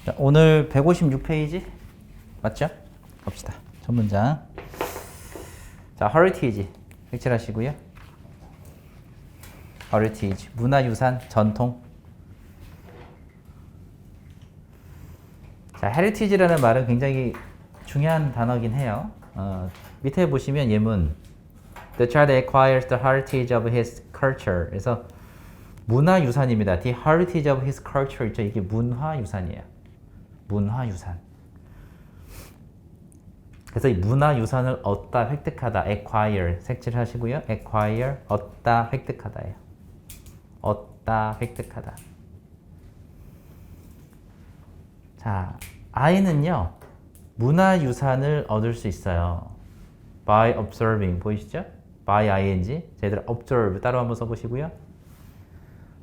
자, 오늘 156페이지 맞죠? 갑시다. 첫 문장. 자, heritage 색칠하시고요. heritage 문화유산, 전통. 자, heritage라는 말은 굉장히 중요한 단어긴 해요. 밑에 보시면 예문 The child acquires the heritage of his culture. 그래서 문화유산입니다. The heritage of his culture 있죠. 이게 문화유산이에요. 문화유산. 그래서 이 문화유산을 얻다, 획득하다, acquire 색칠하시고요. acquire 얻다, 획득하다예요. 얻다, 획득하다. 자, 아이는요 문화유산을 얻을 수 있어요. by observing 보이시죠? by ing 저희들 observe 따로 한번 써보시고요.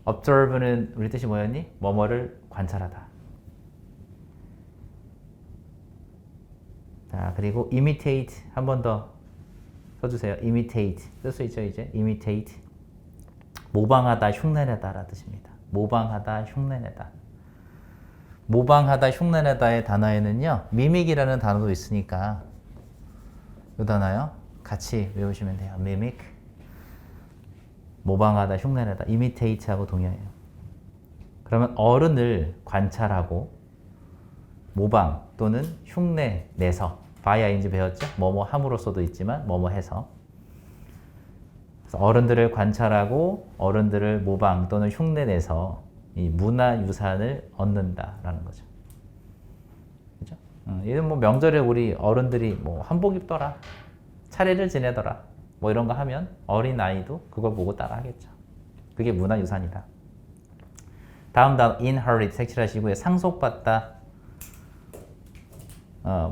observe는 우리 뜻이 뭐였니? 뭐뭐를 관찰하다. 자, 그리고 imitate 한 번 더 써주세요. imitate 쓸 수 있죠 이제. imitate 모방하다, 흉내내다라는 뜻입니다. 모방하다, 흉내내다. 모방하다, 흉내내다의 단어에는요 mimic이라는 단어도 있으니까 이 단어요 같이 외우시면 돼요. mimic 모방하다, 흉내내다. imitate하고 동의어예요. 그러면 어른을 관찰하고 모방 또는 흉내 내서 by ing 배웠죠? 뭐뭐 함으로써도 있지만 뭐뭐 해서. 그래서 어른들을 관찰하고 어른들을 모방 또는 흉내 내서 이 문화유산을 얻는다라는 거죠. 그죠? 얘는 뭐 명절에 우리 어른들이 뭐 한복 입더라, 차례를 지내더라, 뭐 이런 거 하면 어린 아이도 그걸 보고 따라 하겠죠. 그게 문화유산이다. 다음 단어 inherit 색칠하시고요. 상속받다.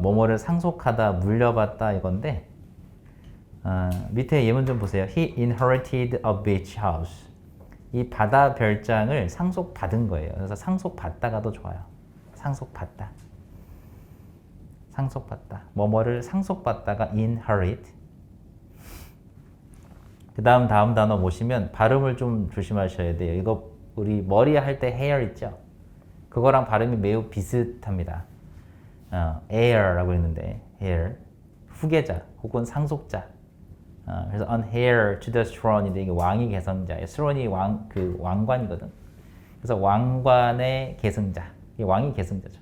뭐뭐를 상속하다, 물려받다 이건데 밑에 예문 좀 보세요. He inherited a beach house. 이 바다 별장을 상속받은 거예요. 그래서 상속받다가 더 좋아요. 상속받다. 상속받다. 뭐뭐를 상속받다가 inherit. 그 다음 단어 보시면 발음을 좀 조심하셔야 돼요. 이거 우리 머리에 할 때 hair 있죠? 그거랑 발음이 매우 비슷합니다. heir라고 했는데 heir 후계자 혹은 상속자. 그래서 an heir to the throne인데 이게 왕의 계승자예요. throne이 왕관이거든. 그래서 왕관의 계승자. 이게 왕의 계승자죠.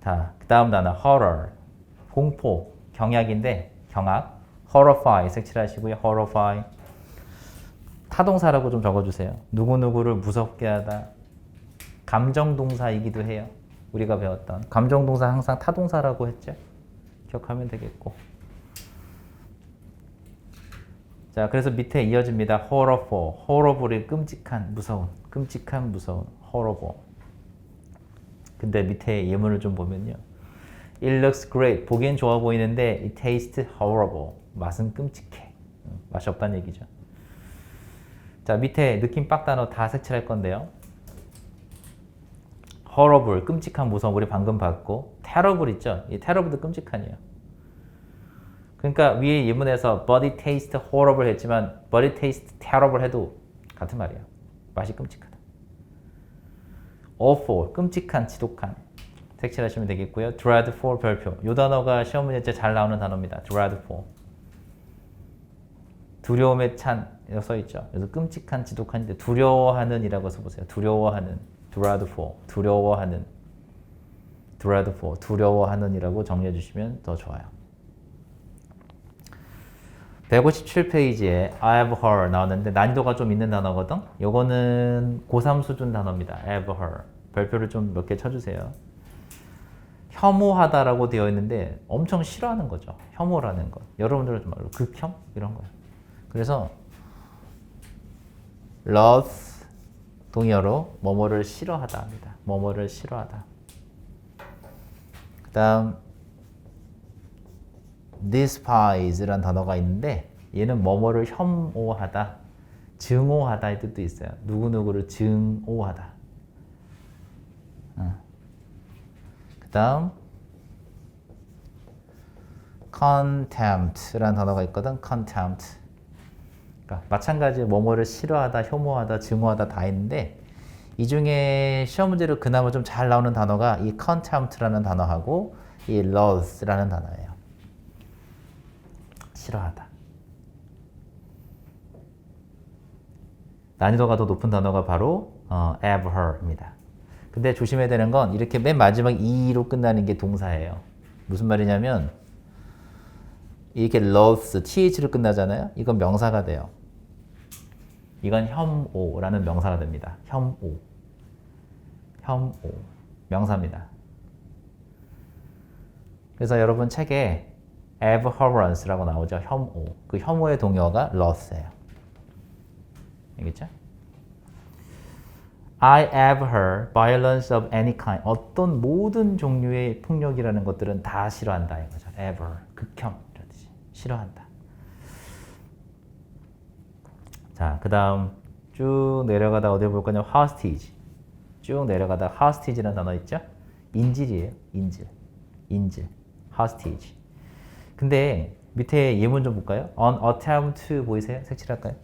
자, 그 다음 단어 horror 공포, 경악인데 경악. horrify 색칠하시고요. horrify 타동사라고 좀 적어주세요. 누구누구를 무섭게 하다. 감정동사이기도 해요. 우리가 배웠던 감정동사 항상 타동사라고 했죠. 기억하면 되겠고. 자, 그래서 밑에 이어집니다. horrible, horrible이 끔찍한, 무서운, 끔찍한, 무서운, horrible. 근데 밑에 예문을 좀 보면요. It looks great, 보기엔 좋아 보이는데 it tastes horrible, 맛은 끔찍해. 맛이 없다는 얘기죠. 자, 밑에 느낌 빡 단어 다 색칠할 건데요. horrible, 끔찍한, 무서운 우리 방금 봤고 terrible 있죠? 이 terrible도 끔찍하네요. 그러니까 위에 예문에서 but it tastes horrible 했지만 but it tastes terrible 해도 같은 말이에요. 맛이 끔찍하다. awful, 끔찍한, 지독한 색칠하시면 되겠고요. dreadful 별표. 이 단어가 시험 문제 때 잘 나오는 단어입니다. dreadful. 두려움에 찬 이라고 써있죠. 그래서 끔찍한, 지독한인데 두려워하는 이라고 써보세요. 두려워하는. dreadful. 두려워하는. dreadful. 두려워하는 이라고 정리해 주시면 더 좋아요. 157페이지에 I have heard 나왔는데 난이도가 좀 있는 단어거든. 요거는 고3 수준 단어입니다. I have heard. 별표를 좀 몇 개 쳐주세요. 혐오하다라고 되어 있는데 엄청 싫어하는 거죠. 혐오라는 것. 여러분들은 좀 말로 극혐? 이런 거예요. 그래서 love 동의어로 뭐뭐를 싫어하다 합니다. 뭐뭐를 싫어하다. 그 다음 despise라는 단어가 있는데 얘는 뭐뭐를 혐오하다, 증오하다의 뜻도 있어요. 누구누구를 증오하다. 그 다음 contempt라는 단어가 있거든. contempt. 그러니까 마찬가지로 뭐뭐를 싫어하다, 혐오하다, 증오하다 다 있는데 이 중에 시험 문제로 그나마 좀 잘 나오는 단어가 이 contempt라는 단어하고 이 loath라는 단어예요. 싫어하다. 난이도가 더 높은 단어가 바로 abhor입니다. 근데 조심해야 되는 건 이렇게 맨 마지막 e로 끝나는 게 동사예요. 무슨 말이냐면 이렇게 loath, th로 끝나잖아요. 이건 명사가 돼요. 이건 혐오라는 명사가 됩니다. 혐오. 명사입니다. 그래서 여러분 책에 abhorrence라고 나오죠. 혐오. 그 혐오의 동요가 loath예요. 알겠죠? I abhor violence of any kind. 어떤 모든 종류의 폭력이라는 것들은 다 싫어한다 이거죠. abhor, 극혐이라듯이 싫어한다. 자, 그 다음 쭉 내려가다 어디 볼 거냐? hostage. 쭉 내려가다 hostage라는 단어 있죠? 인질이에요. 인질. hostage. 근데 밑에 예문 좀 볼까요? On attempt to 보이세요? 색칠할까요?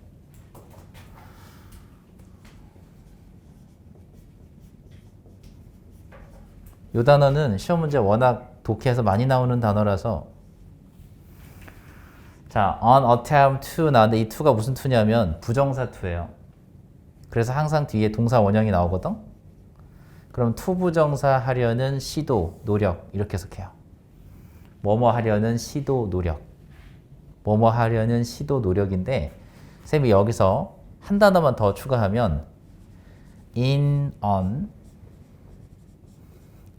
이 단어는 시험 문제 워낙 독해에서 많이 나오는 단어라서 자, on attempt to 나왔는데 이 to가 무슨 to냐면 부정사 to예요. 그래서 항상 뒤에 동사 원형이 나오거든. 그럼 to 부정사 하려는 시도, 노력 이렇게 해석해요. 뭐뭐 하려는 시도, 노력. 뭐뭐 하려는 시도, 노력인데 쌤이 여기서 한 단어만 더 추가하면 in, on,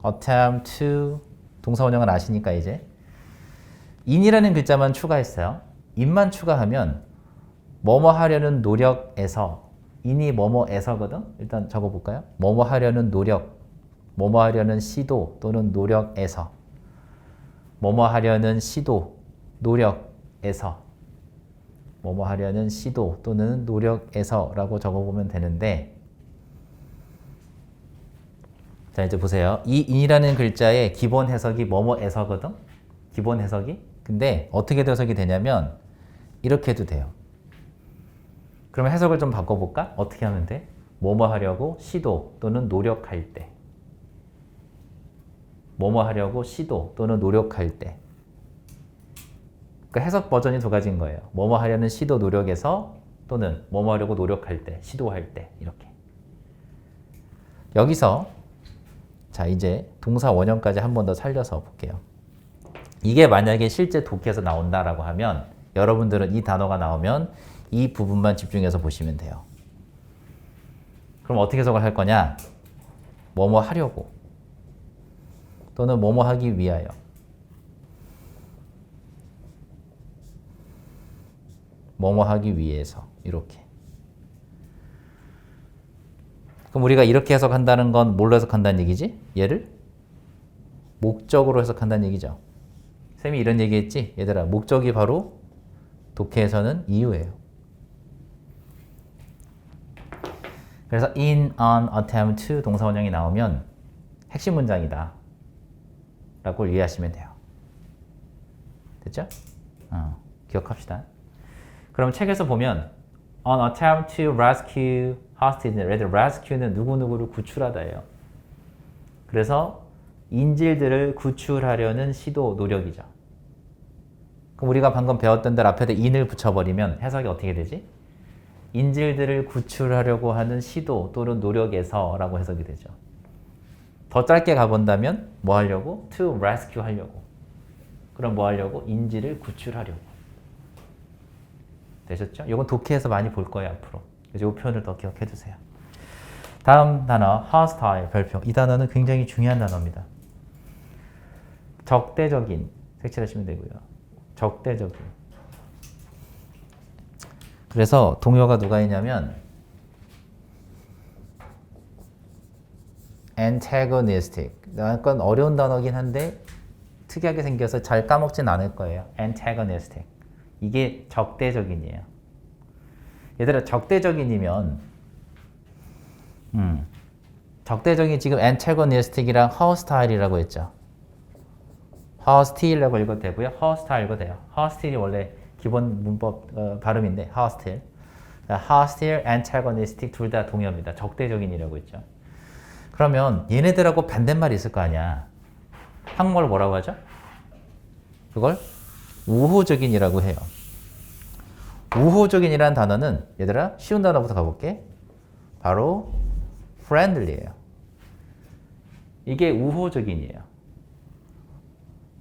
attempt to 동사 원형은 아시니까 이제 in이라는 글자만 추가했어요. in만 추가하면 뭐뭐 하려는 노력에서 in이 뭐뭐에서거든. 일단 적어볼까요? 뭐뭐 하려는 노력, 뭐뭐 하려는 시도 또는 노력에서 뭐뭐 하려는 시도, 노력에서 뭐뭐 하려는 시도 또는 노력에서 라고 적어보면 되는데 자 이제 보세요. 이 in이라는 글자의 기본 해석이 뭐뭐에서거든. 기본 해석이. 근데 어떻게 해석이 되냐면 이렇게 해도 돼요. 그러면 해석을 좀 바꿔볼까? 어떻게 하면 돼? 뭐뭐 하려고 시도 또는 노력할 때. 뭐뭐 하려고 시도 또는 노력할 때. 그러니까 해석 버전이 두 가지인 거예요. 뭐뭐 하려는 시도 노력에서 또는 뭐뭐 하려고 노력할 때, 시도할 때 이렇게. 여기서 자 이제 동사 원형까지 한 번 더 살려서 볼게요. 이게 만약에 실제 독해에서 나온다라고 하면 여러분들은 이 단어가 나오면 이 부분만 집중해서 보시면 돼요. 그럼 어떻게 해석을 할 거냐? 뭐뭐 하려고 또는 뭐뭐 하기 위하여 뭐뭐 하기 위해서 이렇게. 그럼 우리가 이렇게 해석한다는 건 뭘로 해석한다는 얘기지? 얘를 목적으로 해석한다는 얘기죠. 쌤이 이런 얘기했지? 얘들아 목적이 바로 독해에서는 이유예요. 그래서 in, on, attempt to 동사 원형이 나오면 핵심 문장이다 라고 이해하시면 돼요. 됐죠? 기억합시다. 그럼 책에서 보면 on attempt to rescue hostage, rescue는 누구누구를 구출하다예요. 그래서 인질들을 구출하려는 시도, 노력이죠. 그럼 우리가 방금 배웠던 대로 앞에다 in을 붙여버리면 해석이 어떻게 되지? 인질들을 구출하려고 하는 시도 또는 노력에서 라고 해석이 되죠. 더 짧게 가본다면 뭐 하려고? to rescue 하려고. 그럼 뭐 하려고? 인질을 구출하려고. 되셨죠? 이건 독해에서 많이 볼 거예요 앞으로. 그래서 이 표현을 더 기억해 두세요. 다음 단어 hostile 별표. 이 단어는 굉장히 중요한 단어입니다. 적대적인 색칠하시면 되고요. 적대적인. 그래서 동요가 누가 있냐면 antagonistic. 약간 어려운 단어긴 한데 특이하게 생겨서 잘 까먹진 않을 거예요. antagonistic. 이게 적대적인이에요. 얘들아 적대적인이면 적대적인 지금 antagonistic이랑 hostile이라고 했죠. hostile이라고 읽어도 되고요. hostile 읽어도 돼요. hostile이 원래 기본 문법 발음인데 hostile. hostile, antagonistic 둘 다 동의어입니다. 적대적인이라고 했죠. 그러면 얘네들하고 반대말이 있을 거 아니야. 한국말로 뭐라고 하죠? 그걸 우호적인이라고 해요. 우호적인이라는 단어는 얘들아 쉬운 단어부터 가볼게. 바로 friendly예요. 이게 우호적인이에요.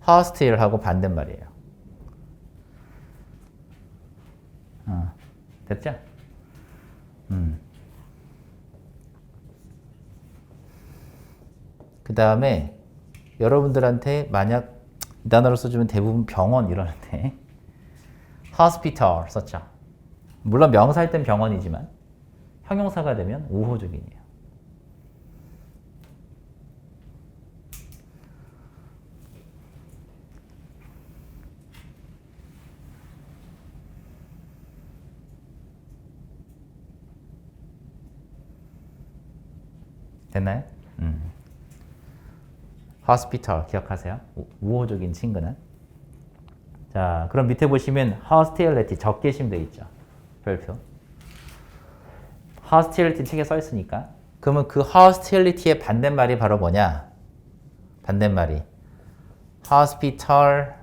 hostile하고 반대말이에요. 됐죠? 그 다음에 여러분들한테 만약 이 단어를 써주면 대부분 병원 이러는데 hospital 썼죠. 물론 명사일 땐 병원이지만 형용사가 되면 우호적인이에요. 됐나요? hospital 기억하세요? 우호적인 친근한. 자, 그럼 밑에 보시면 hostility 적개심 되어 있죠. 별표. hostility 책에 써 있으니까. 그러면 그 hostility의 반대말이 바로 뭐냐? 반대말이 hospitality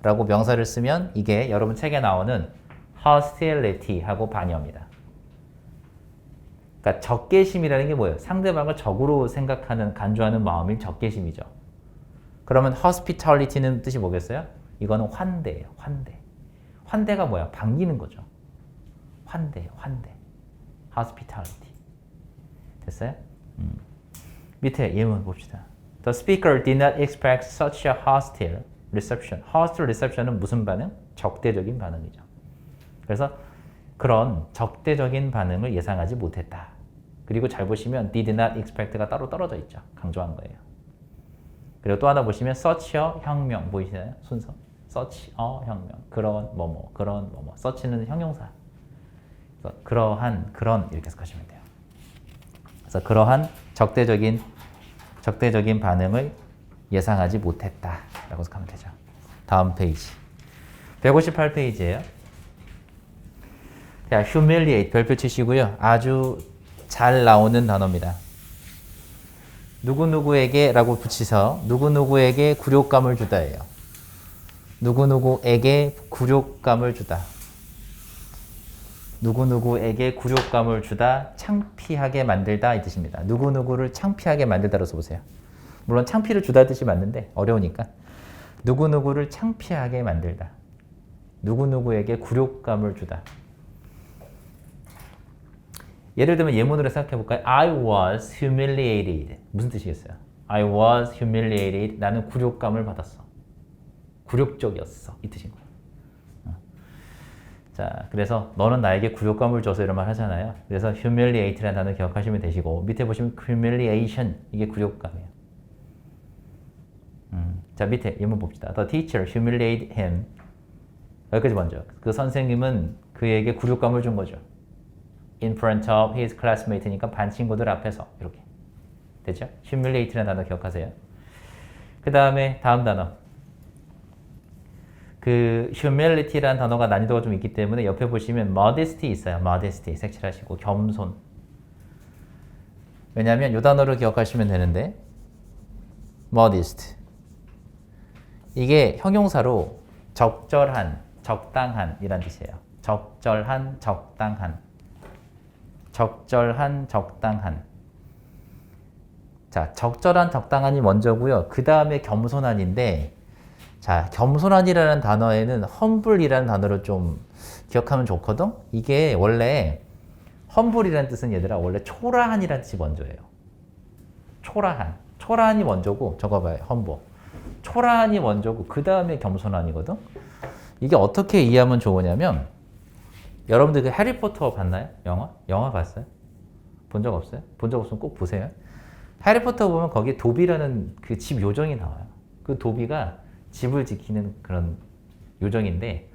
라고 명사를 쓰면 이게 여러분 책에 나오는 hostility 하고 반영입니다. 그러니까 적개심이라는 게 뭐예요? 상대방을 적으로 생각하는, 간주하는 마음이 적개심이죠. 그러면 hospitality는 뜻이 뭐겠어요? 이거는 환대예요. 환대. 환대가 뭐야? 반기는 거죠. 환대예요. 환대. hospitality. 됐어요? 밑에 예문 봅시다. The speaker did not expect such a hostile reception. hostile reception은 무슨 반응? 적대적인 반응이죠. 그래서 그런 적대적인 반응을 예상하지 못했다. 그리고 잘 보시면 did not expect가 따로 떨어져 있죠. 강조한 거예요. 그리고 또 하나 보시면 such a 혁명 보이시나요? 순서. such a 혁명. 그런 뭐뭐 그런 뭐뭐. such는 형용사. 그래서 그러한 그런 이렇게 해석하시면 돼요. 그래서 그러한 적대적인 반응을 예상하지 못했다라고 생각하면 되죠. 다음 페이지. 158페이지예요. 자, humiliate 별표 치시고요. 아주 잘 나오는 단어입니다. 누구누구에게 라고 붙이서 누구누구에게 굴욕감을 주다예요. 누구누구에게 굴욕감을 주다. 누구누구에게 굴욕감을 주다, 창피하게 만들다 이 뜻입니다. 누구누구를 창피하게 만들다로 써보세요. 물론 창피를 주다 뜻이 맞는데 어려우니까 누구누구를 창피하게 만들다. 누구누구에게 굴욕감을 주다. 예를 들면 예문으로 생각해 볼까요? I was humiliated. 무슨 뜻이겠어요? I was humiliated. 나는 굴욕감을 받았어. 굴욕적이었어. 이 뜻인 거예요. 자, 그래서 너는 나에게 굴욕감을 줘서 이런 말 하잖아요. 그래서 humiliate라는 단어 기억하시면 되시고 밑에 보시면 humiliation. 이게 굴욕감이에요. 자, 밑에 예문 봅시다. The teacher humiliated him. 여기까지 먼저. 그 선생님은 그에게 굴욕감을 준 거죠. In front of his classmate니까 반 친구들 앞에서 이렇게 됐죠? humiliate라는 단어 기억하세요. 그 다음에 다음 단어. 그 humility라는 단어가 난이도가 좀 있기 때문에 옆에 보시면 modesty 있어요. modesty 색칠하시고 겸손. 왜냐하면 이 단어를 기억하시면 되는데 modest 이게 형용사로 적절한, 적당한 이란 뜻이에요. 적절한, 적당한. 적절한, 적당한. 자, 적절한, 적당한이 먼저고요. 그 다음에 겸손한인데 자, 겸손한이라는 단어에는 humble이라는 단어를 좀 기억하면 좋거든? 이게 원래 humble이라는 뜻은 얘들아 원래 초라한이라는 뜻이 먼저예요. 초라한. 초라한이 먼저고 저거 봐요. humble. 초라한이 먼저고 그 다음에 겸손한이거든? 이게 어떻게 이해하면 좋으냐면 여러분들 그 해리포터 봤나요? 영화? 영화 봤어요? 본 적 없어요? 본 적 없으면 꼭 보세요. 해리포터 보면 거기에 도비라는 그 집 요정이 나와요. 그 도비가 집을 지키는 그런 요정인데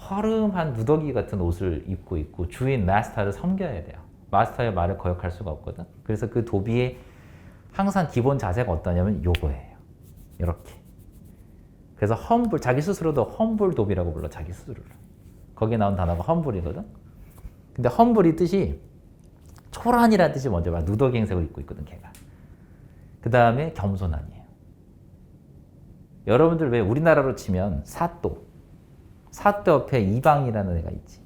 허름한 누더기 같은 옷을 입고 있고 주인 마스터를 섬겨야 돼요. 마스터의 말을 거역할 수가 없거든. 그래서 그 도비의 항상 기본 자세가 어떠냐면 요거예요. 이렇게. 그래서 험블, 자기 스스로도 험블 도비라고 불러. 자기 스스로를. 거기에 나온 단어가 험블이거든. 근데 험블이 뜻이 초란이라는 뜻이 먼저 봐. 누더기행색을 입고 있거든, 걔가. 그 다음에 겸손한이에요. 여러분들 왜 우리나라로 치면 사또 옆에 이방이라는 애가 있지.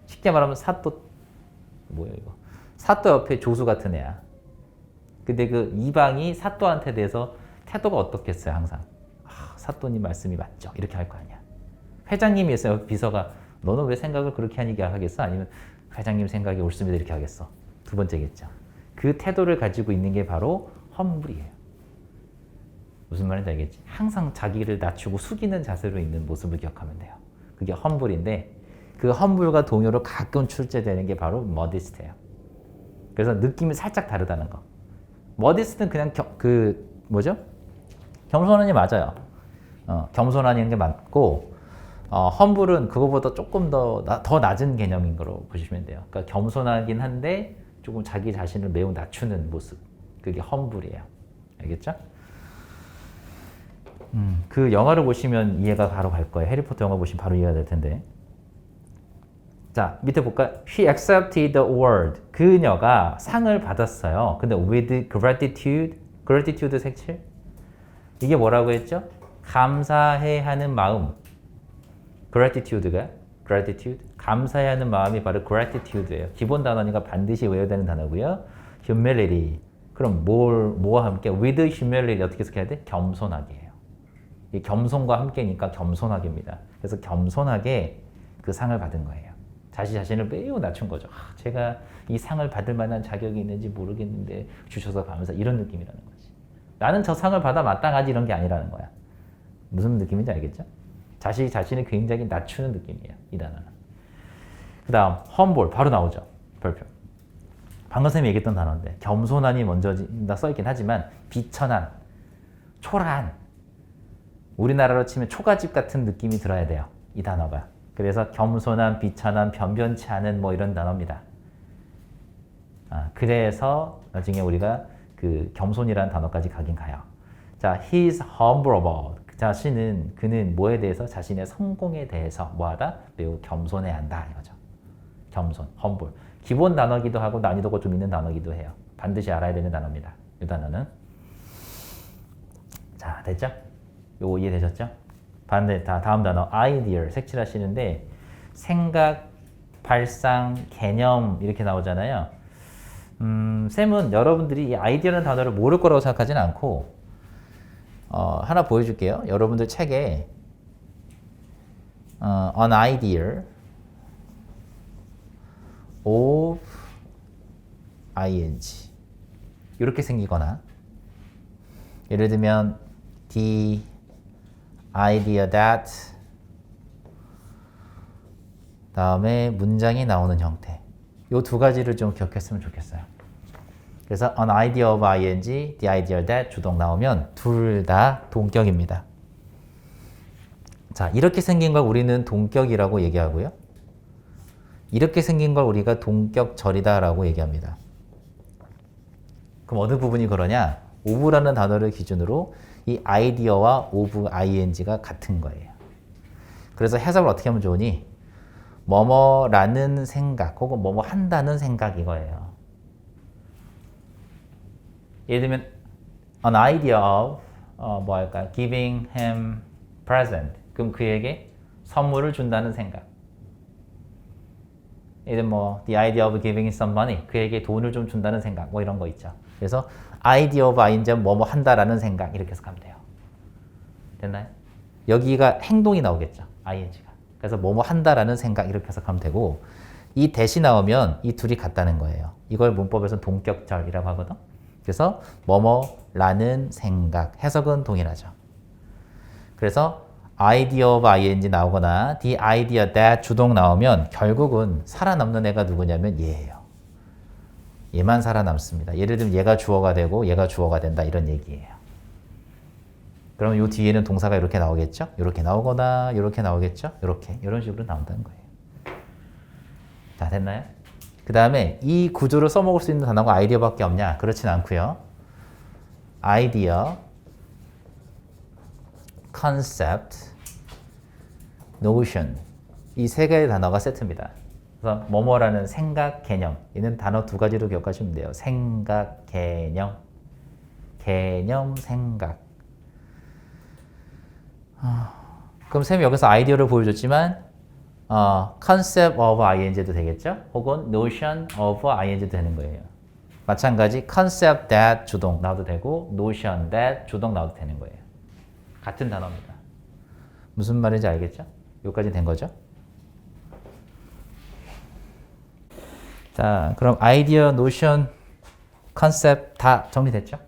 쉽게 말하면 사또, 뭐야 이거. 사또 옆에 조수 같은 애야. 근데 그 이방이 사또한테 대해서 태도가 어떻겠어요, 항상. 사또님 말씀이 맞죠? 이렇게 할 거 아니야. 회장님이 있어요, 비서가. 너는 왜 생각을 그렇게 하겠어? 아니면 회장님 생각이 옳습니다 이렇게 하겠어. 두 번째겠죠. 그 태도를 가지고 있는 게 바로 험불이에요. 무슨 말인지 알겠지? 항상 자기를 낮추고 숙이는 자세로 있는 모습을 기억하면 돼요. 그게 험불인데 그 험불과 동요로 가끔 출제되는 게 바로 머디스트예요. 그래서 느낌이 살짝 다르다는 거. 머디스트는 그냥 겸손하니 맞아요. 겸손하는 게 맞고 험불은 그거보다 조금 더 낮은 개념인 거로 보시면 돼요. 그러니까 겸손하긴 한데 조금 자기 자신을 매우 낮추는 모습. 그게 험불이에요. 알겠죠? 그 영화를 보시면 이해가 바로 갈 거예요. 해리포터 영화 보시면 바로 이해가 될 텐데. 자, 밑에 볼까요? She accepted the award. 그녀가 상을 받았어요. 근데 with gratitude 색칠. 이게 뭐라고 했죠? 감사해 하는 마음. gratitude. 감사해 하는 마음이 바로 gratitude예요. 기본 단어니까 반드시 외워야 되는 단어고요. humility. 그럼 뭐와 함께? with humility 어떻게 해석해야 돼? 겸손하게 해요. 이 겸손과 함께니까 겸손하게입니다. 그래서 겸손하게 그 상을 받은 거예요. 자신을 매우 낮춘 거죠. 제가 이 상을 받을 만한 자격이 있는지 모르겠는데 주셔서 감사 이런 느낌이라는 거지. 나는 저 상을 받아 마땅하지 이런 게 아니라는 거야. 무슨 느낌인지 알겠죠? 자신을 굉장히 낮추는 느낌이에요. 이 단어는. 그 다음 humble 바로 나오죠. 별표. 방금 선생님이 얘기했던 단어인데 겸손한이 먼저 써있긴 하지만 비천한, 초라한 우리나라로 치면 초가집 같은 느낌이 들어야 돼요. 이 단어가. 그래서 겸손한, 비천한, 변변치 않은 뭐 이런 단어입니다. 그래서 나중에 우리가 그 겸손이라는 단어까지 가긴 가요. 자, he's humble about. 그는 뭐에 대해서? 자신의 성공에 대해서 뭐하다? 매우 겸손해야 한다 이거죠. 겸손, humble. 기본 단어기도 하고 난이도가 좀 있는 단어기도 해요. 반드시 알아야 되는 단어입니다. 이 단어는. 자, 됐죠? 요거 이해되셨죠? 다음 단어 idea 색칠하시는데 생각, 발상, 개념 이렇게 나오잖아요. 쌤은 여러분들이 이 아이디어라는 단어를 모를 거라고 생각하지는 않고 하나 보여줄게요. 여러분들 책에 an idea of ing 이렇게 생기거나 예를 들면 the idea that 다음에 문장이 나오는 형태 이 두 가지를 좀 기억했으면 좋겠어요. 그래서 an idea of ing, the idea that 주동 나오면 둘 다 동격입니다. 자, 이렇게 생긴 걸 우리는 동격이라고 얘기하고요. 이렇게 생긴 걸 우리가 동격절이다라고 얘기합니다. 그럼 어느 부분이 그러냐? of라는 단어를 기준으로 이 idea와 of ing가 같은 거예요. 그래서 해석을 어떻게 하면 좋으니? 뭐뭐라는 생각 혹은 뭐뭐 한다는 생각 이거예요. 예를 들면 an idea of 뭐 할까? giving him present. 그럼 그에게 선물을 준다는 생각. 예를 들면 뭐 the idea of giving some money. 그에게 돈을 좀 준다는 생각. 뭐 이런 거 있죠. 그래서 idea of ing는 뭐뭐 한다라는 생각 이렇게 해석하면 돼요. 됐나요? 여기가 행동이 나오겠죠. ing가. 그래서 뭐뭐 한다라는 생각 이렇게 해석하면 되고 이 대시 나오면 이 둘이 같다는 거예요. 이걸 문법에서는 동격절이라고 하거든. 그래서 뭐뭐라는 생각 해석은 동일하죠. 그래서 idea of ing 나오거나 the idea that 주동 나오면 결국은 살아남는 애가 누구냐면 얘예요. 얘만 살아남습니다. 예를 들면 얘가 주어가 되고 얘가 주어가 된다 이런 얘기예요. 그러면 이 뒤에는 동사가 이렇게 나오겠죠? 이렇게 나오거나 이렇게 나오겠죠? 이렇게 이런 식으로 나온다는 거예요. 자, 됐나요? 그 다음에 이 구조를 써먹을 수 있는 단어가 아이디어밖에 없냐? 그렇진 않고요. 아이디어, concept, notion 이 세 개의 단어가 세트입니다. 그래서 뭐뭐라는 생각, 개념. 얘는 단어 두 가지로 기억하시면 돼요. 생각, 개념. 개념, 생각. 그럼 쌤이 여기서 아이디어를 보여줬지만 concept of ing도 되겠죠? 혹은 notion of ing도 되는 거예요. 마찬가지 concept that 주동 나와도 되고 notion that 주동 나와도 되는 거예요. 같은 단어입니다. 무슨 말인지 알겠죠? 여기까지 된 거죠? 자, 그럼 아이디어, 노션, 컨셉 다 정리됐죠?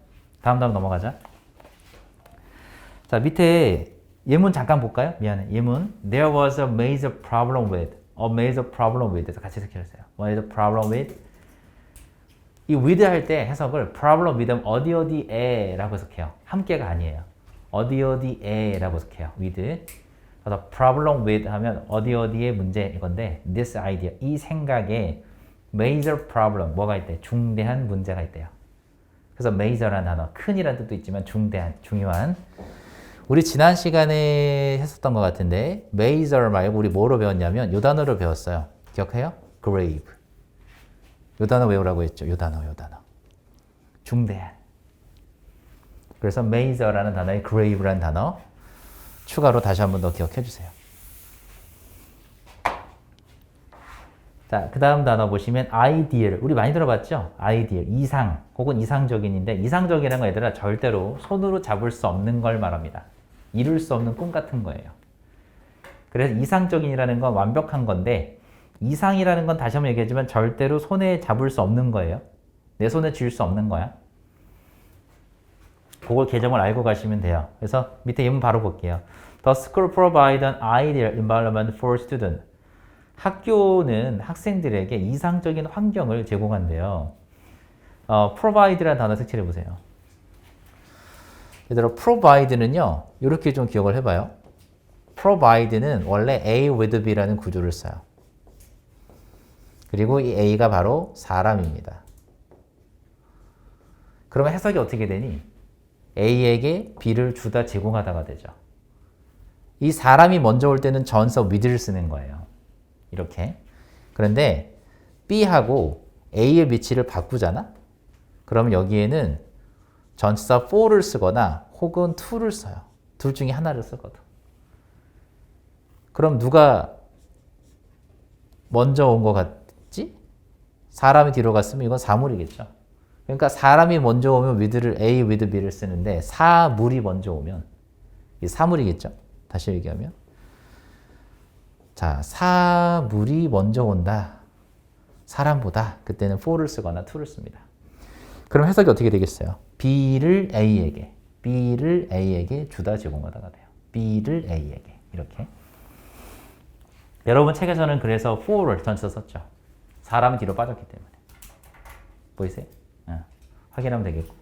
다음 넘어가자. 자, 밑에 예문 잠깐 볼까요? 미안해. 예문. There was a major problem with. A major problem with. 그래서 같이 색칠했어요. What is the problem with? 이 with 할 때 해석을 problem with은 어디에라고 해석해요. 함께가 아니에요. 어디에라고 해석해요. with. 그래서 problem with 하면 어디의 문제 이건데 this idea, 이 생각에 major problem, 뭐가 있대? 중대한 문제가 있대요. 그래서 major라는 단어, 큰이라는 뜻도 있지만 중대한, 중요한. 우리 지난 시간에 했었던 것 같은데 major 말고 우리 뭐로 배웠냐면 이 단어로 배웠어요. 기억해요? grave. 이 단어 외우라고 했죠. 이 단어. 중대한. 그래서 major라는 단어에 grave라는 단어 추가로 다시 한 번 더 기억해 주세요. 자, 그 다음 단어 보시면 ideal. 우리 많이 들어봤죠? ideal. 이상 혹은 이상적인인데 이상적이라는 건 얘들아 절대로 손으로 잡을 수 없는 걸 말합니다. 이룰 수 없는 꿈 같은 거예요. 그래서 이상적인이라는 건 완벽한 건데 이상이라는 건 다시 한번 얘기하지만 절대로 손에 잡을 수 없는 거예요. 내 손에 쥘 수 없는 거야. 그걸 개념을 알고 가시면 돼요. 그래서 밑에 예문 바로 볼게요. The school provide an ideal environment for students. 학교는 학생들에게 이상적인 환경을 제공한대요. provide라는 단어 색칠해 보세요. 얘들아, provide는요, 이렇게 좀 기억을 해봐요. provide는 원래 A with B라는 구조를 써요. 그리고 이 A가 바로 사람입니다. 그러면 해석이 어떻게 되니? A에게 B를 주다 제공하다가 되죠. 이 사람이 먼저 올 때는 전서 with를 쓰는 거예요. 이렇게. 그런데 B하고 A의 위치를 바꾸잖아? 그러면 여기에는 전치사 for를 쓰거나 혹은 to를 써요. 둘 중에 하나를 쓰거든. 그럼 누가 먼저 온 것 같지? 사람이 뒤로 갔으면 이건 사물이겠죠. 그러니까 사람이 먼저 오면 with를 A with B를 쓰는데 사물이 먼저 오면 이 사물이겠죠. 다시 얘기하면 자, 사물이 먼저 온다. 사람보다 그때는 for를 쓰거나 to를 씁니다. 그럼 해석이 어떻게 되겠어요? B를 A에게 주다 제공하다가 돼요. B를 A에게 이렇게. 여러분 책에서는 그래서 for를 전치사 썼죠. 사람은 뒤로 빠졌기 때문에. 보이세요? 확인하면 되겠고.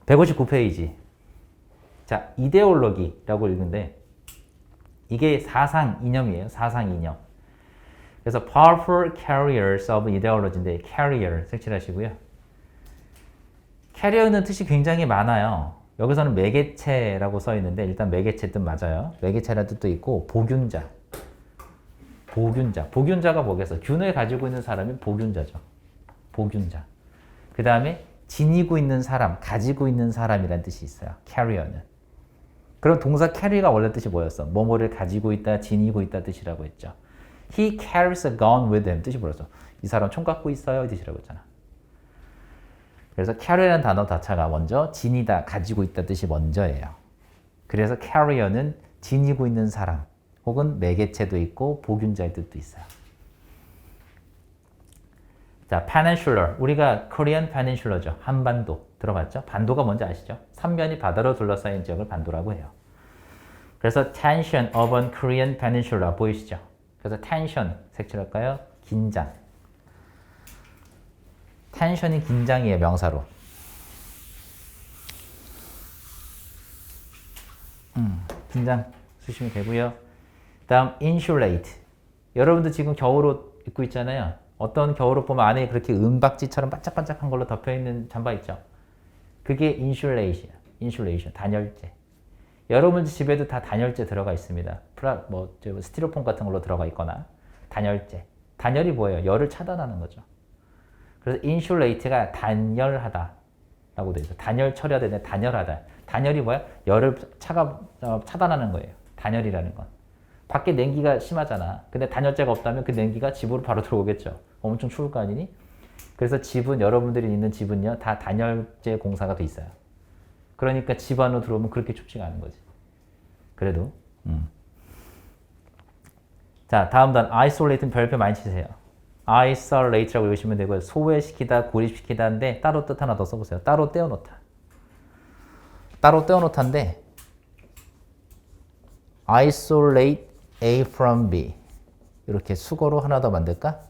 159페이지. 자, 이데올로기라고 읽는데 이게 사상 이념이에요. 사상 이념. 그래서 powerful carriers of ideology인데 carrier 색칠하시고요. carrier는 뜻이 굉장히 많아요. 여기서는 매개체라고 써 있는데 일단 매개체 뜻 맞아요. 매개체라는 뜻도 있고 보균자. 보균자가 뭐겠어? 균을 가지고 있는 사람이 보균자죠. 보균자. 그 다음에 지니고 있는 사람, 가지고 있는 사람이라는 뜻이 있어요. carrier는. 그럼 동사 carry가 원래 뜻이 뭐였어? 뭐뭐를 가지고 있다, 지니고 있다 뜻이라고 했죠. He carries a gun with him 뜻이 뭐였어? 이 사람 총 갖고 있어요 이 뜻이라고 했잖아. 그래서 carry라는 단어 자체가 먼저 지니다, 가지고 있다 뜻이 먼저예요. 그래서 carrier는 지니고 있는 사람 혹은 매개체도 있고 보균자의 뜻도 있어요. 자, peninsula. 우리가 Korean Peninsular죠. 한반도 들어봤죠? 반도가 뭔지 아시죠? 삼면이 바다로 둘러싸인 지역을 반도라고 해요. 그래서 tension of an Korean Peninsula 보이시죠? 그래서 tension 색칠할까요? 긴장. 텐션이 긴장이에요, 명사로. 긴장 쓰시면 되고요. 다음 insulate. 여러분들 지금 겨울옷 입고 있잖아요. 어떤 겨울옷 보면 안에 그렇게 은박지처럼 반짝반짝한 걸로 덮여있는 잠바 있죠? 그게 insulation, 단열재. 여러분 집에도 다 단열재 들어가 있습니다. 스티로폼 같은 걸로 들어가 있거나 단열재. 단열이 뭐예요? 열을 차단하는 거죠. 그래서 insulate가 단열하다라고 되어 있어요. 단열 처리하다, 단열하다. 단열이 뭐야? 열을 차단하는 거예요. 단열이라는 건. 밖에 냉기가 심하잖아. 근데 단열재가 없다면 그 냉기가 집으로 바로 들어오겠죠. 엄청 추울 거 아니니? 그래서 집은, 여러분들이 있는 집은요, 다 단열재 공사가 돼 있어요. 그러니까 집 안으로 들어오면 그렇게 춥지가 않은 거지. 그래도. 자, 다음 단 isolate는 별표 많이 치세요. isolate라고 읽으시면 되고요. 소외시키다, 고립시키다인데 따로 뜻 하나 더 써보세요. 따로 떼어놓다. 따로 떼어놓다인데 isolate A from B 이렇게 수거로 하나 더 만들까?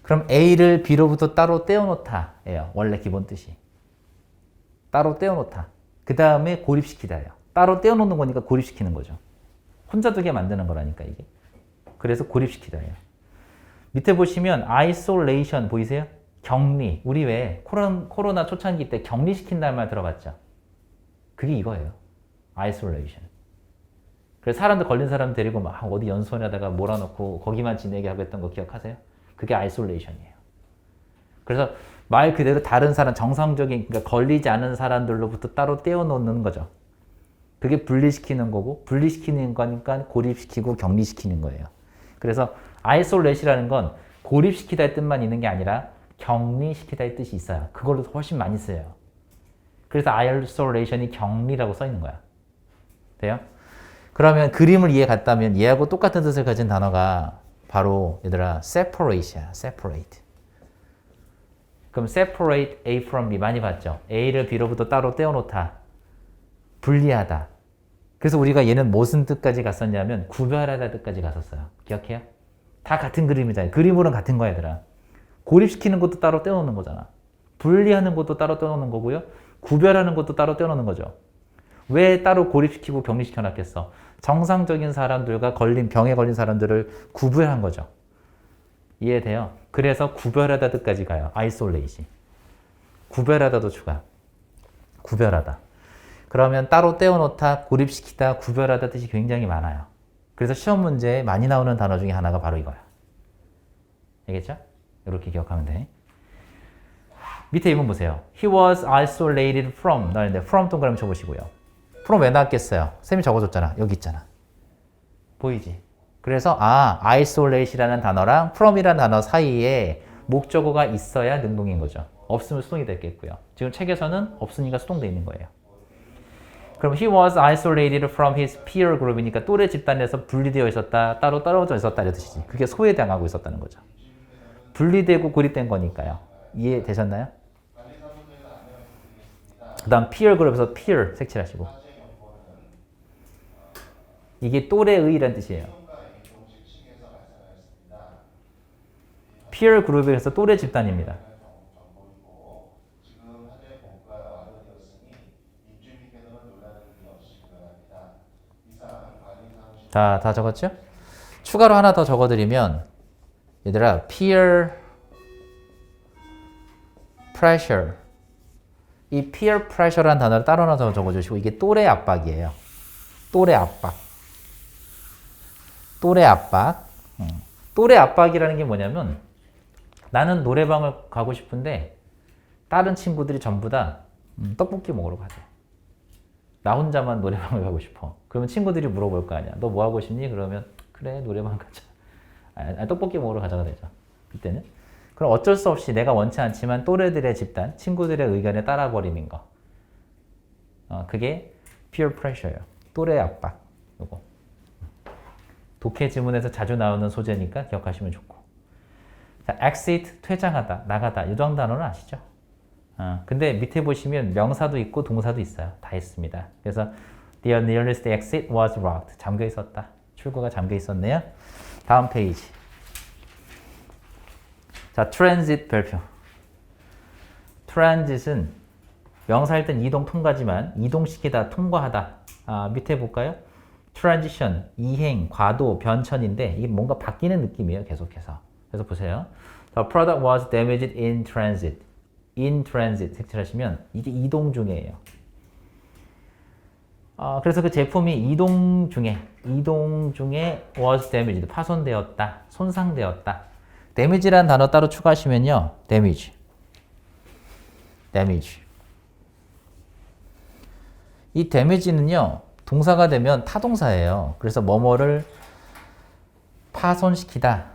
그럼 A를 B로부터 따로 떼어놓다예요. 원래 기본 뜻이. 따로 떼어놓다. 그 다음에 고립시키다예요. 따로 떼어놓는 거니까 고립시키는 거죠. 혼자 두게 만드는 거라니까 이게. 그래서 고립시키다예요. 밑에 보시면 isolation 보이세요? 격리. 우리 왜 코로나 초창기 때 격리시킨다는 말 들어봤죠? 그게 이거예요. isolation. 그래서 사람들 걸린 사람 데리고 막 어디 연수원에다가 몰아넣고 거기만 지내게 하고 했던 거 기억하세요? 그게 isolation이에요. 그래서 말 그대로 다른 사람, 정상적인, 그러니까 걸리지 않은 사람들로부터 따로 떼어놓는 거죠. 그게 분리시키는 거고, 분리시키는 거니까 고립시키고 격리시키는 거예요. 그래서 isolate이라는 건 고립시키다의 뜻만 있는 게 아니라 격리시키다의 뜻이 있어요. 그걸로 훨씬 많이 써요. 그래서 isolation이 격리라고 써 있는 거야. 돼요? 그러면 그림을 이해 갔다면 얘하고 똑같은 뜻을 가진 단어가 바로 얘들아 separate야. separate. 그럼 separate A from B 많이 봤죠? A를 B로부터 따로 떼어놓다. 분리하다. 그래서 우리가 얘는 무슨 뜻까지 갔었냐면 구별하다 뜻까지 갔었어요. 기억해요? 다 같은 그림이잖아요. 그림으로는 같은 거야 얘들아. 고립시키는 것도 따로 떼어놓는 거잖아. 분리하는 것도 따로 떼어놓는 거고요. 구별하는 것도 따로 떼어놓는 거죠. 왜 따로 고립시키고 격리시켜 놨겠어? 정상적인 사람들과 병에 걸린 사람들을 구별한 거죠. 이해돼요? 그래서 구별하다 뜻까지 가요. isolate. 구별하다도 추가. 구별하다. 그러면 따로 떼어놓다, 고립시키다, 구별하다 뜻이 굉장히 많아요. 그래서 시험 문제에 많이 나오는 단어 중에 하나가 바로 이거야. 알겠죠? 이렇게 기억하면 돼. 밑에 이번 보세요. He was isolated from. 나는데 from 동그라미 쳐보시고요. from 왜 나왔겠어요? 쌤이 적어줬잖아. 여기 있잖아. 보이지? 그래서 isolate이라는 단어랑 from이라는 단어 사이에 목적어가 있어야 능동인 거죠. 없으면 수동이 됐겠고요. 지금 책에서는 없으니까 수동돼 있는 거예요. 그럼 he was isolated from his peer group이니까 또래 집단에서 분리되어 있었다, 따로 떨어져 있었다 이런 뜻이지. 그게 소외당하고 있었다는 거죠. 분리되고 고립된 거니까요. 이해되셨나요? 그 다음 peer group에서 peer 색칠하시고. 이게 또래의라는 뜻이에요. peer group에서 또래 집단입니다. 다 적었죠? 추가로 하나 더 적어드리면 얘들아 peer pressure 이 peer pressure라는 단어를 따로 하나 더 적어주시고 이게 또래 압박이에요. 또래 압박. 또래 압박. 또래 압박이라는 게 뭐냐면 나는 노래방을 가고 싶은데 다른 친구들이 전부 다 떡볶이 먹으러 가재. 나 혼자만 노래방을 가고 싶어. 그러면 친구들이 물어볼 거 아니야. 너 뭐 하고 싶니? 그러면 그래 노래방 가자. 떡볶이 먹으러 가자가 되죠. 그때는. 그럼 어쩔 수 없이 내가 원치 않지만 또래들의 집단, 친구들의 의견에 따라버리는 거. 그게 peer pressure예요. 또래 압박. 요거. 독해 지문에서 자주 나오는 소재니까 기억하시면 좋고. 자, exit, 퇴장하다, 나가다. 이 정도 단어는 아시죠? 근데 밑에 보시면 명사도 있고 동사도 있어요. 다 있습니다. 그래서 the nearest exit was locked. 잠겨 있었다. 출구가 잠겨 있었네요. 다음 페이지. 자, transit 별표. transit은 명사일 땐 이동 통과지만 이동시키다, 통과하다. 밑에 볼까요? transition, 이행, 과도, 변천인데 이게 뭔가 바뀌는 느낌이에요. 계속해서. 그래서 보세요. The product was damaged in transit. in transit 색칠하시면 이게 이동 중이에요. 그래서 그 제품이 이동 중에 was damaged, 파손되었다, 손상되었다. damage라는 단어 따로 추가하시면요. damage. 이 damage는요. 동사가 되면 타동사예요. 그래서 뭐뭐를 파손시키다,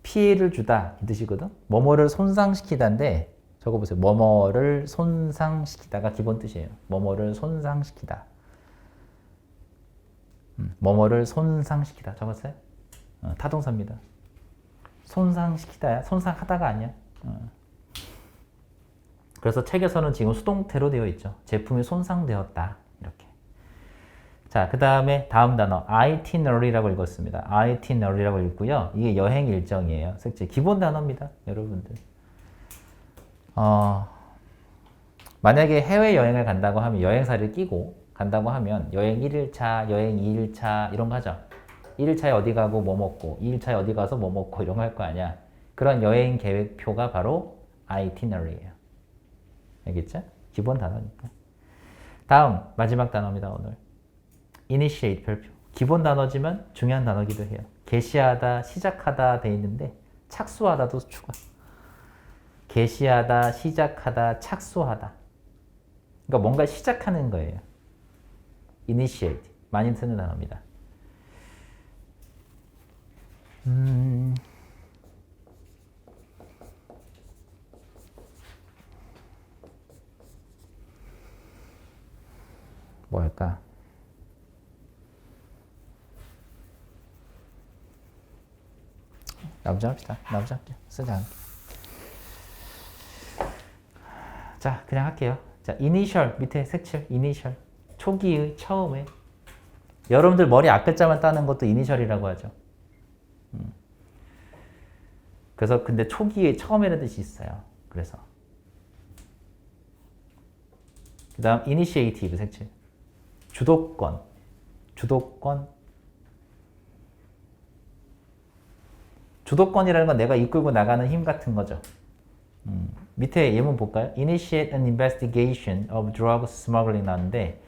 피해를 주다 이 뜻이거든. 뭐뭐를 손상시키다인데 적어보세요. 뭐뭐를 손상시키다가 기본 뜻이에요. 뭐뭐를 손상시키다. 뭐뭐를 손상시키다. 적었어요? 타동사입니다. 손상시키다야. 손상하다가 아니야. 그래서 책에서는 지금 수동태로 되어 있죠. 제품이 손상되었다. 이렇게. 자, 그 다음에 다음 단어 itinerary라고 읽었습니다. itinerary라고 읽고요. 이게 여행 일정이에요. 색칠 기본 단어입니다. 여러분들. 만약에 해외여행을 간다고 하면 여행사를 끼고 간다고 하면 여행 1일차, 여행 2일차 이런 거 하죠. 1일차에 어디 가고 뭐 먹고 2일차에 어디 가서 뭐 먹고 이런 거 할 거 아니야. 그런 여행 계획표가 바로 itinerary예요. 알겠죠? 기본 단어니까. 다음 마지막 단어입니다. 오늘. initiate 별표. 기본 단어지만 중요한 단어기도 해요. 개시하다, 시작하다 돼 있는데 착수하다도 추가. 개시하다, 시작하다, 착수하다. 그러니까 뭔가 시작하는 거예요. initiate. 많이 쓰는 단어입니다. 뭐 할까? 나머지 합시다. 나머지 할게요. 쓰지 않을게. 자, 그냥 할게요. 자, initial 밑에 색칠 initial. 초기의, 처음에. 여러분들 머리 앞글자만 따는 것도 initial이라고 하죠. 그래서 근데 초기의, 처음이라는 뜻이 있어요. 그래서 그 다음 initiative 색칠. 주도권. 주도권이라는 건 내가 이끌고 나가는 힘 같은 거죠. 밑에 예문 볼까요? Initiate an investigation of drug smuggling 나왔는데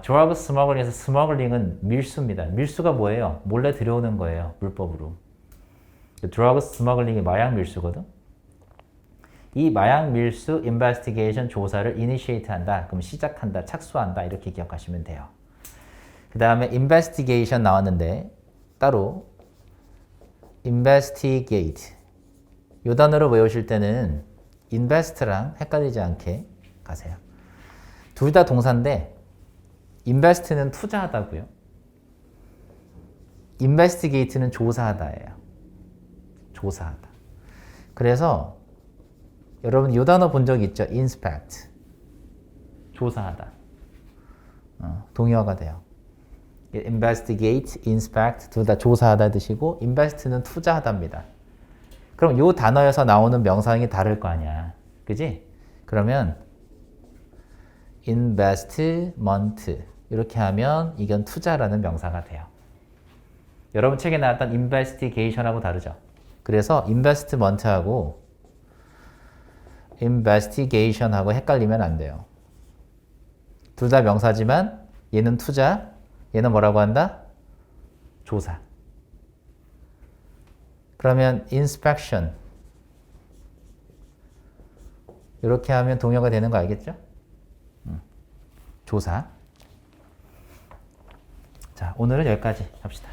drug smuggling에서 스머글링은 밀수입니다. 밀수가 뭐예요? 몰래 들여오는 거예요. 불법으로. drug smuggling이 마약 밀수거든. 이 마약 밀수 investigation 조사를 initiate 한다. 그럼 시작한다, 착수한다 이렇게 기억하시면 돼요. 그 다음에 investigation 나왔는데 따로 investigate 이 단어를 외우실 때는 invest랑 헷갈리지 않게 가세요. 둘 다 동사인데 invest는 투자하다고요. investigate는 조사하다예요. 조사하다. 그래서 여러분 이 단어 본 적 있죠? inspect. 조사하다. 동의어가 돼요. investigate, inspect 둘 다 조사하다 뜻이고 invest는 투자하다입니다. 그럼 이 단어에서 나오는 명사형이 다를 거 아니야. 그지? 그러면 investment 이렇게 하면 이건 투자라는 명사가 돼요. 여러분 책에 나왔던 investigation하고 다르죠? 그래서 investment하고 investigation하고 헷갈리면 안 돼요. 둘 다 명사지만 얘는 투자, 얘는 뭐라고 한다? 조사. 그러면 inspection 이렇게 하면 동요가 되는 거 알겠죠? 조사. 자, 오늘은 여기까지 합시다.